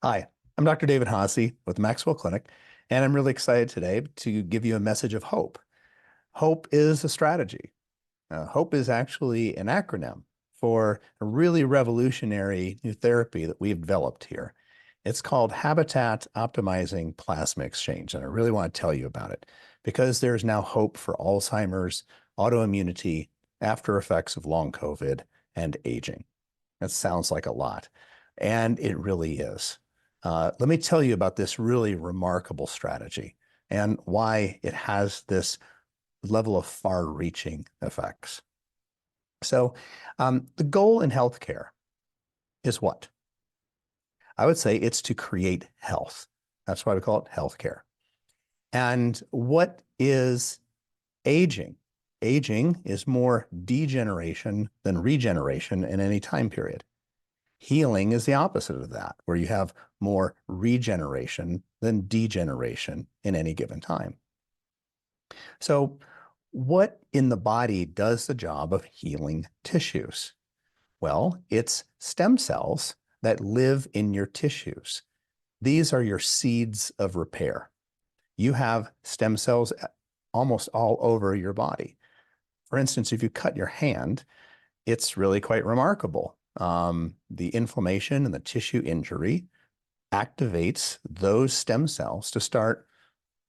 Hi, I'm Dr. David Haase with MaxWell Clinic, and I'm really excited today to give you a message of hope. Hope is a strategy. Hope is actually an acronym for a really revolutionary new therapy that we've developed here. It's called Habitat Optimizing Plasma Exchange, and I really want to tell you about it because there's now hope for Alzheimer's, autoimmunity, after effects of long COVID, and aging. That sounds like a lot, and it really is. Let me tell you about this really remarkable strategy and why it has this level of far-reaching effects. So, the goal in healthcare is what? I would say it's to create health. That's why we call it healthcare. And what is aging? Aging is more degeneration than regeneration in any time period. Healing is the opposite of that, where you have more regeneration than degeneration in any given time. So, what in the body does the job of healing tissues? Well, it's stem cells that live in your tissues. These are your seeds of repair. You have stem cells almost all over your body. For instance, if you cut your hand, it's really quite remarkable. The inflammation and the tissue injury activates those stem cells to start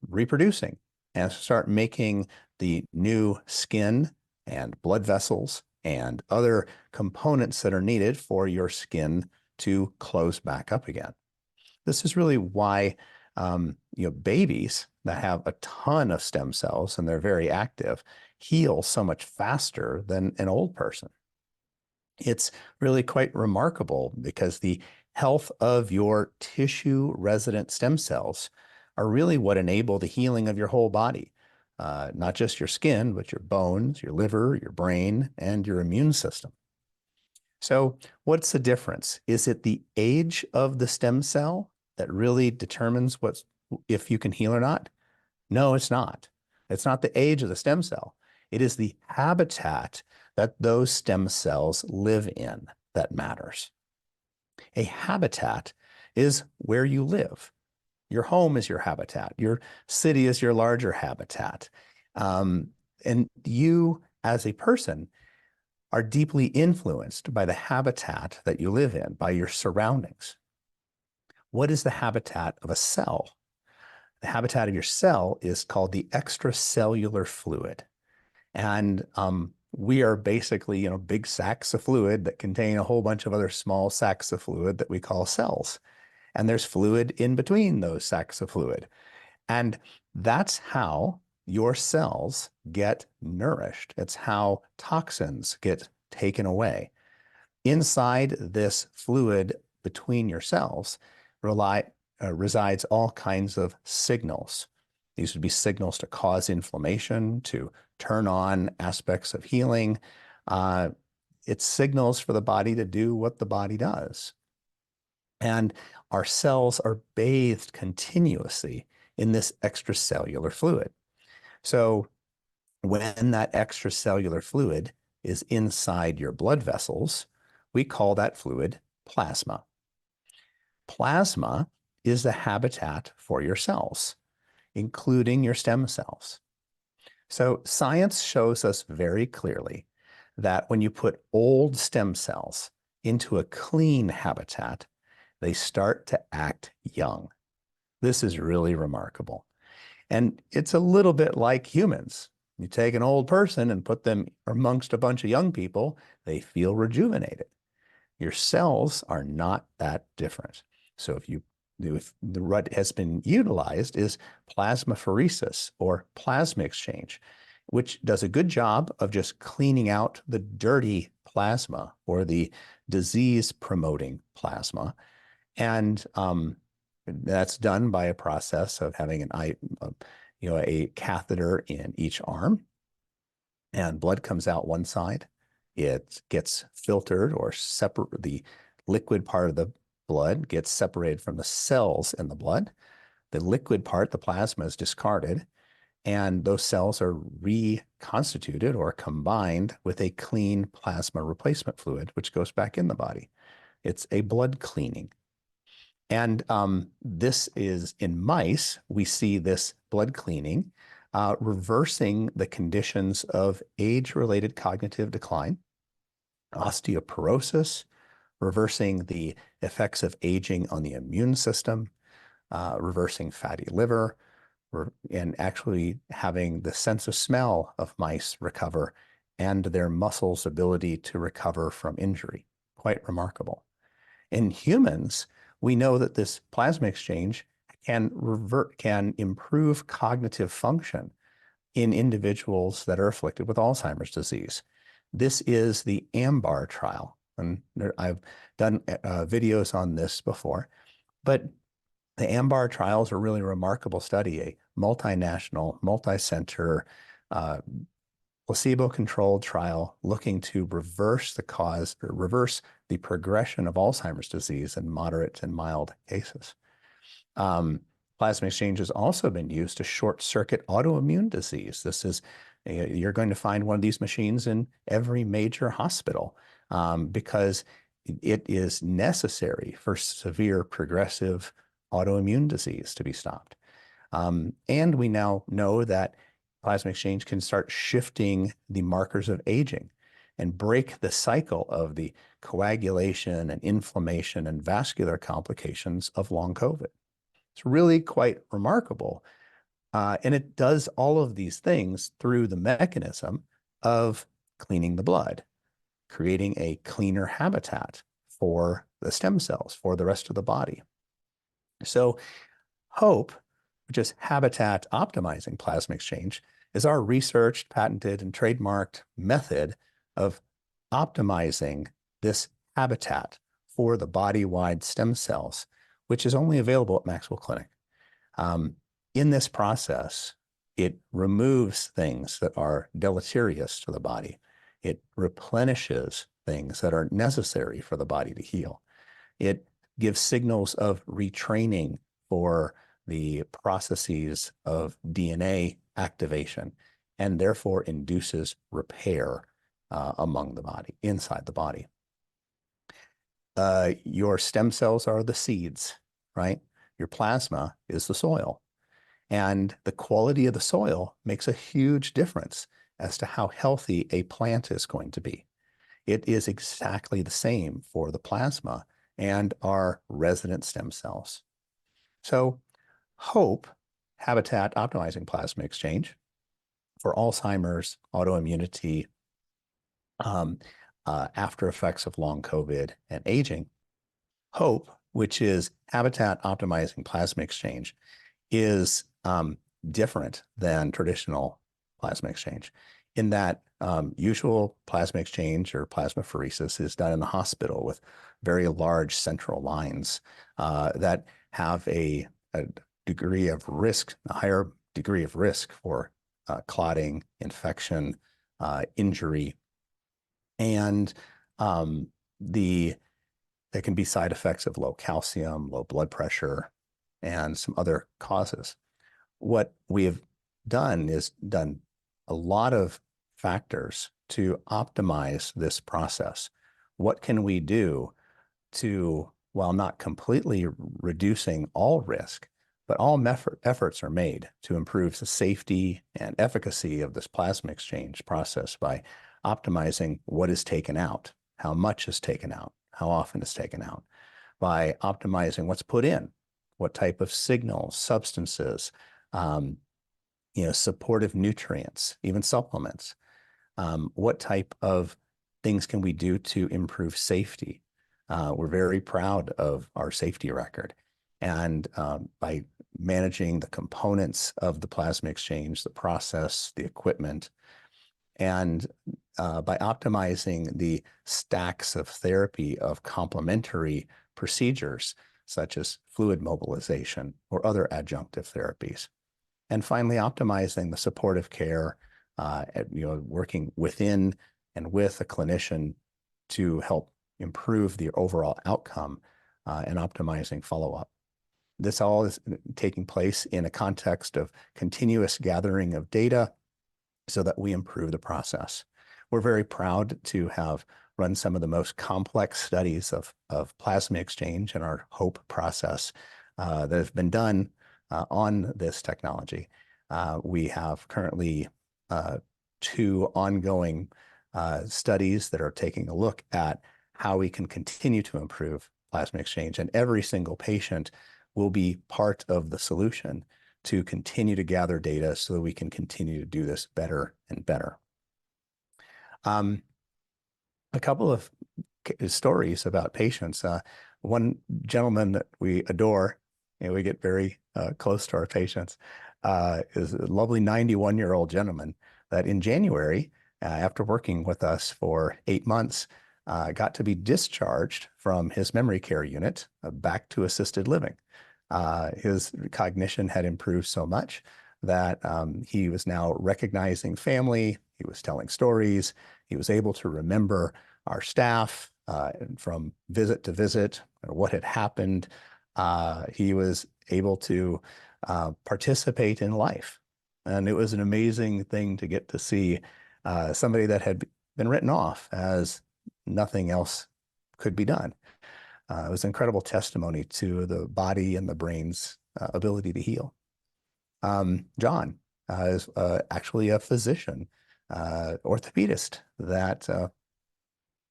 reproducing and start making the new skin and blood vessels and other components that are needed for your skin to close back up again. This is really why babies that have a ton of stem cells and they're very active heal so much faster than an old person. It's really quite remarkable because the health of your tissue resident stem cells are really what enable the healing of your whole body, not just your skin, but your bones, your liver, your brain, and your immune system. So what's the difference? Is it the age of the stem cell that really determines if you can heal or not? No, it's not. It's not the age of the stem cell. It is the habitat that those stem cells live in that matters. A habitat is where you live. Your home is your habitat. Your city is your larger habitat. And you, as a person, are deeply influenced by the habitat that you live in, by your surroundings. What is the habitat of a cell? The habitat of your cell is called the extracellular fluid. And we are basically, big sacs of fluid that contain a whole bunch of other small sacs of fluid that we call cells. And there's fluid in between those sacs of fluid. And that's how your cells get nourished. It's how toxins get taken away. Inside this fluid between your cells resides all kinds of signals. These would be signals to cause inflammation, to turn on aspects of healing. It's signals for the body to do what the body does. And our cells are bathed continuously in this extracellular fluid. So when that extracellular fluid is inside your blood vessels, we call that fluid plasma. Plasma is the habitat for your cells, including your stem cells. So science shows us very clearly that when you put old stem cells into a clean habitat, they start to act young. This is really remarkable. And it's a little bit like humans. You take an old person and put them amongst a bunch of young people, they feel rejuvenated. Your cells are not that different. So what has been utilized is plasmapheresis or plasma exchange, which does a good job of just cleaning out the dirty plasma or the disease-promoting plasma. And that's done by a process of having a catheter in each arm, and blood comes out one side. It gets filtered or separate. The liquid part of the blood gets separated from the cells in the blood. The liquid part, the plasma, is discarded, and those cells are reconstituted or combined with a clean plasma replacement fluid, which goes back in the body. It's a blood cleaning. And this is in mice, we see this blood cleaning reversing the conditions of age-related cognitive decline, osteoporosis, reversing the effects of aging on the immune system, reversing fatty liver, and actually having the sense of smell of mice recover and their muscles' ability to recover from injury. Quite remarkable. In humans, we know that this plasma exchange can improve cognitive function in individuals that are afflicted with Alzheimer's disease. This is the AMBAR trial, and I've done videos on this before, but the AMBAR trial is a really remarkable study, a multinational, multi-center, placebo-controlled trial looking to reverse the progression of Alzheimer's disease in moderate and mild cases. Plasma exchange has also been used to short-circuit autoimmune disease. You're going to find one of these machines in every major hospital because it is necessary for severe progressive autoimmune disease to be stopped. And we now know that plasma exchange can start shifting the markers of aging and break the cycle of the coagulation and inflammation and vascular complications of long COVID. It's really quite remarkable. And it does all of these things through the mechanism of cleaning the blood, creating a cleaner habitat for the stem cells, for the rest of the body. So HOPE, which is habitat optimizing plasma exchange, is our researched, patented, and trademarked method of optimizing this habitat for the body-wide stem cells, which is only available at MaxWell Clinic. In this process, it removes things that are deleterious to the body. It replenishes things that are necessary for the body to heal. It gives signals of retraining for the processes of DNA activation, and therefore induces repair among the body, inside the body. Your stem cells are the seeds, right? Your plasma is the soil. And the quality of the soil makes a huge difference as to how healthy a plant is going to be. It is exactly the same for the plasma and our resident stem cells. So HOPE, habitat optimizing plasma exchange, for Alzheimer's, autoimmunity, after effects of long COVID and aging. HOPE, which is habitat optimizing plasma exchange, is different than traditional plasma exchange in that usual plasma exchange or plasmapheresis is done in the hospital with very large central lines that have a degree of risk, a higher degree of risk for clotting, infection, injury, and there can be side effects of low calcium, low blood pressure, and some other causes. What we have done is done a lot of factors to optimize this process. What can we do to, while not completely reducing all risk, but all efforts are made to improve the safety and efficacy of this plasma exchange process by optimizing what is taken out, how much is taken out, how often is taken out, by optimizing what's put in, what type of signals, substances, supportive nutrients, even supplements. What type of things can we do to improve safety? We're very proud of our safety record. And by managing the components of the plasma exchange, the process, the equipment, and by optimizing the stacks of therapy of complementary procedures, such as fluid mobilization or other adjunctive therapies. And finally, optimizing the supportive care, working within and with a clinician to help improve the overall outcome and optimizing follow-up. This all is taking place in a context of continuous gathering of data so that we improve the process. We're very proud to have run some of the most complex studies of plasma exchange in our HOPE process that have been done on this technology. We have currently 2 ongoing studies that are taking a look at how we can continue to improve plasma exchange, and every single patient will be part of the solution to continue to gather data so that we can continue to do this better and better. A couple of stories about patients. One gentleman that we adore, and we get very close to our patients, is a lovely 91-year-old gentleman that in January, after working with us for 8 months, got to be discharged from his memory care unit back to assisted living. His cognition had improved so much that he was now recognizing family. He was telling stories. He was able to remember our staff from visit to visit, what had happened. He was able to participate in life. And it was an amazing thing to get to see somebody that had been written off as nothing else could be done. It was an incredible testimony to the body and the brain's ability to heal. John is actually a physician, orthopedist that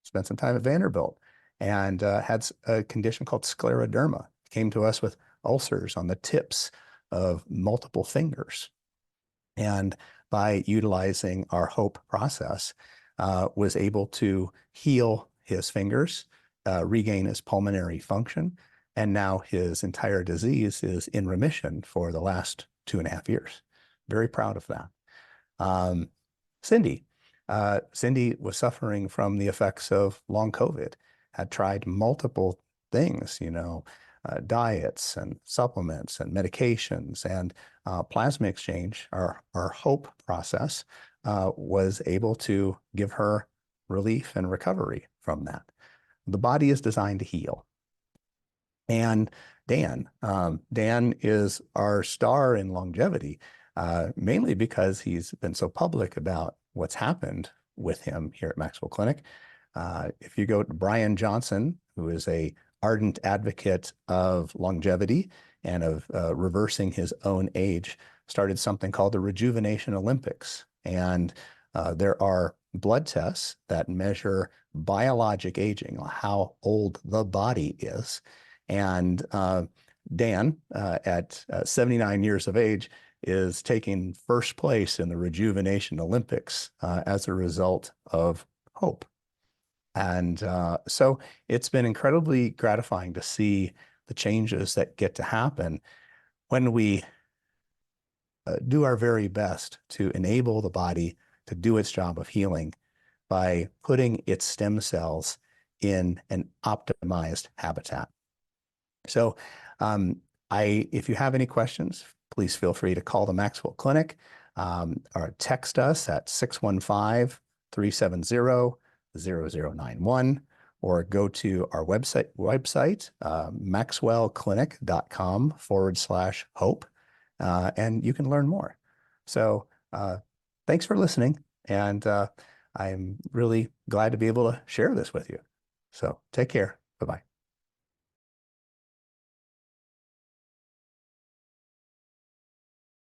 spent some time at Vanderbilt and had a condition called scleroderma. Came to us with ulcers on the tips of multiple fingers. And by utilizing our HOPE process, was able to heal his fingers, regain his pulmonary function, and now his entire disease is in remission for the last 2.5 years. Very proud of that. Cindy. Cindy was suffering from the effects of long COVID, had tried multiple things, diets and supplements and medications, and plasma exchange, our HOPE process, was able to give her relief and recovery from that. The body is designed to heal. And Dan is our star in longevity, mainly because he's been so public about what's happened with him here at MaxWell Clinic. If you go to Brian Johnson, who is a ardent advocate of longevity and of reversing his own age, started something called the Rejuvenation Olympics. And there are blood tests that measure biologic aging, how old the body is. And Dan, at 79 years of age, is taking first place in the Rejuvenation Olympics as a result of HOPE. And so it's been incredibly gratifying to see the changes that get to happen when we do our very best to enable the body to do its job of healing by putting its stem cells in an optimized habitat. So if you have any questions, please feel free to call the MaxWell Clinic or text us at 615-370-0091, or go to our website maxwellclinic.com/hope, and you can learn more. So thanks for listening, and I'm really glad to be able to share this with you. So take care. Bye-bye.